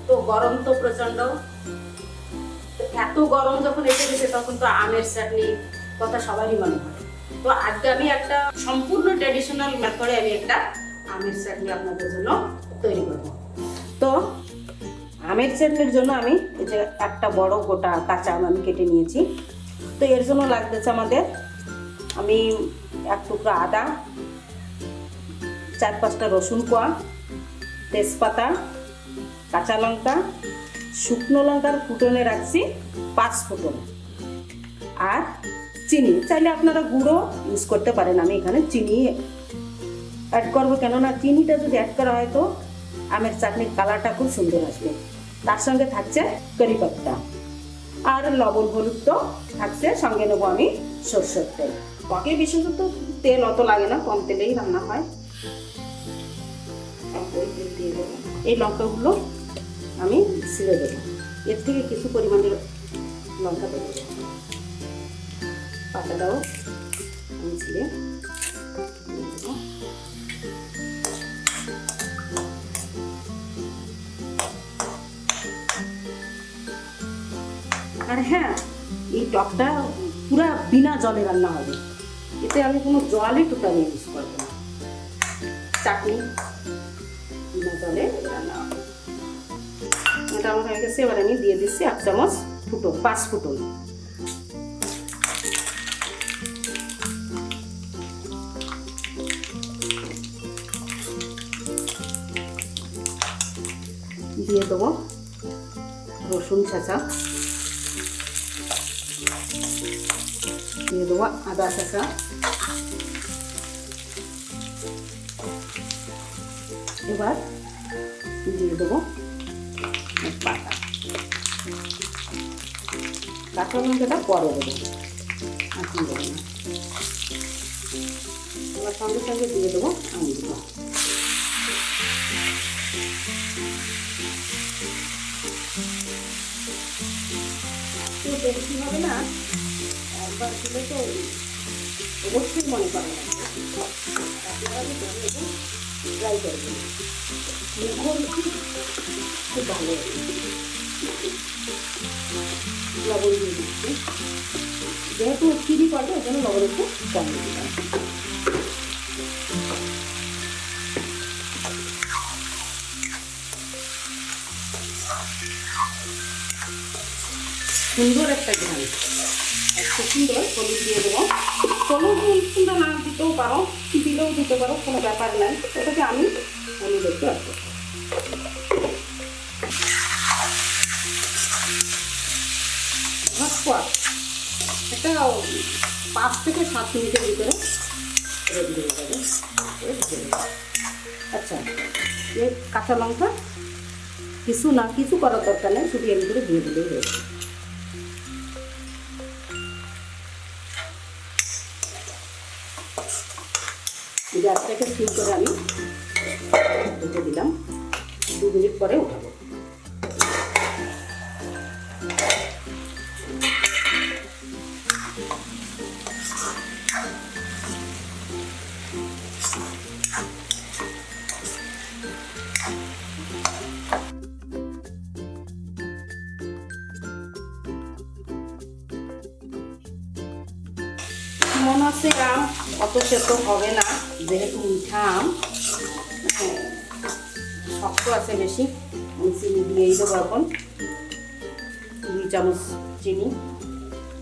তো গরম তো প্রচন্ড, এত গরম যখন এসে গেছে তখন তো আমের চাটনি কথা সবারই মনে হয়। তো আজকে আমি একটা সম্পূর্ণ ট্র্যাডিশনাল মেথডে আমি একটা আমের চাটনি আপনাদের জন্য তৈরি করব। তো আমের চাটনির জন্য আমি এই যে একটা বড় গোটা কাঁচা আম আমি কেটে নিয়েছি। তো এর জন্য লাগতেছে আমাদের, আমি এক টুকরো আদা, 4-5টা রসুন কোয়া, তেজপাতা, কাঁচা লঙ্কা, শুকনো লঙ্কার ফুটনে রাখছি 5 ফুটন, আর চিনি, চাইলে আপনারা গুঁড়ো ইউজ করতে পারেন। আমি এখানে চিনি অ্যাড করবো, কেননা চিনিটা যদি অ্যাড করা হয় তো আমের চাটনির কালারটা খুব সুন্দর আসবে। তার সঙ্গে থাকছে কারি পাত্তা, আর লবণ হলুদ তো থাকছে, সঙ্গে নেবো আমি সরষের তেল। পকে বিশেষত তেল অত লাগে না, কম তেলেই রান্না হয়। দিয়ে দেবো এই লঙ্কাগুলো, আমি ছিঁড়ে দেবো, এর থেকে কিছু পরিমাণে লঙ্কা দেবো, পাতাটাও আমি ছিঁড়ে দেবো। আর হ্যাঁ, এই টকটা পুরা বিনা জলে রান্না হবে, এতে আমি কোনো জলই টোটালি ইউজ করবো না। চাটনি বিনা জলে রান্না হবে। এটা আমার হয়ে গেছে, এবার আমি দিয়ে দিচ্ছি 1 চামচ ফুটন, 5 ফুটন। দিয়ে দেবো রসুন ছেঁচা, দিয়ে দেবো আদা ছেঁচা, এবার দিয়ে দেবো পাতা, কাঁচা লঙ্কাটা পরে দেবো, এখন দেবো না। এবার সঙ্গে সঙ্গে দিয়ে দেবো আমগুলো। তো বেশি হবে না, একবার দিলে তো অবশ্যই মনে করে না, আপনারা ট্রাই করবেন, খুব ভালো। লবণ দিয়ে দিচ্ছি, যেহেতু চিনি পড়বে ওই জন্য লবণ একটু কম দিলাম। সুন্দর একটা ঘ্রাণ, খুব সুন্দর। হলুদ দিয়ে দেবো, হলুদ তোমরা না দিতেও পারো, দিলেও দিতে পারো, কোনো ব্যাপার নাই। ওটাকে আমি হলুদ একটু আসবো। একটা 5 থেকে 7 মিনিটের ভিতরে রেডি হয়ে যাবে। আচ্ছা, এই কাঁচা লঙ্কা কিছু করার দরকার নেই, শুধু এর ভিতরে দিয়ে দিলেই রয়েছে। গ্যাসটাকে সিম করে আমি রেখে দিলাম, 2 মিনিট পরে উঠাবো। মনে হচ্ছে আম অত সেদ্ধ হবে না, যেহেতু মিঠা আম, শক্ত আছে বেশি। আমি চিনি দিয়েই দেবো এখন, 2 চামচ চিনি,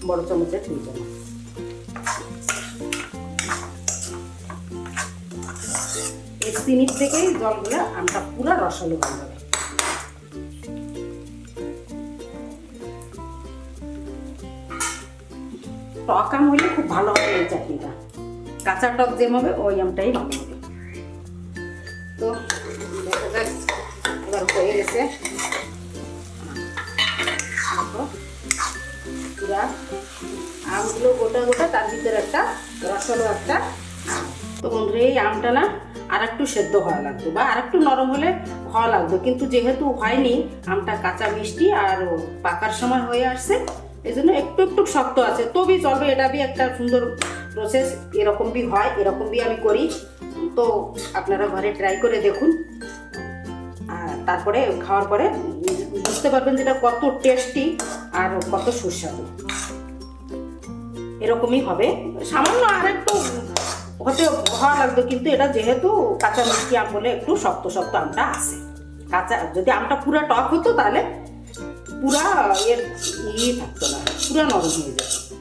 বড় চামচের 2 চামচ। এই চিনির থেকেই জলগুলো আমটা পুরো রসালো হয়ে যাবে। টক আম হইলে খুব ভালো হবে এই চাটনিটা, কাঁচা টক যেম হবে ওই আমটাই ভালো হবে। তো এবার হয়ে গেছে, পুরা আমগুলো গোটা গোটা, তার ভিতরে একটা রসালো একটা আম। তো বন্ধুরা, এই আমটা না আর একটু সেদ্ধ হওয়া লাগতো, বা আর একটু নরম হলে ভালো লাগতো, কিন্তু যেহেতু হয়নি, আমটা কাঁচা মিষ্টি আর পাকার সময় হয়ে আসছে, এই জন্য একটু একটু শক্ত আছে, তবেই চলবে। এটা বি একটা সুন্দর প্রসেস, এরকম বি হয়, এরকম বি আমি করি। তো আপনারা ঘরে ট্রাই করে দেখুন। আর তারপরে খাওয়ার পরে বুঝতে পারবেন যেটা কত টেস্টি আর কত সুস্বাদু। এরকমই হবে, সামান্য আর একটু হতে ভালো লাগতো, কিন্তু এটা যেহেতু কাঁচা মিষ্টি আম বলে একটু শক্ত শক্ত আমটা আছে। কাঁচা যদি আমটা পুরো টক হতো তাহলে পুরা এর থাকতো না, পুরা নরম হয়ে যেত।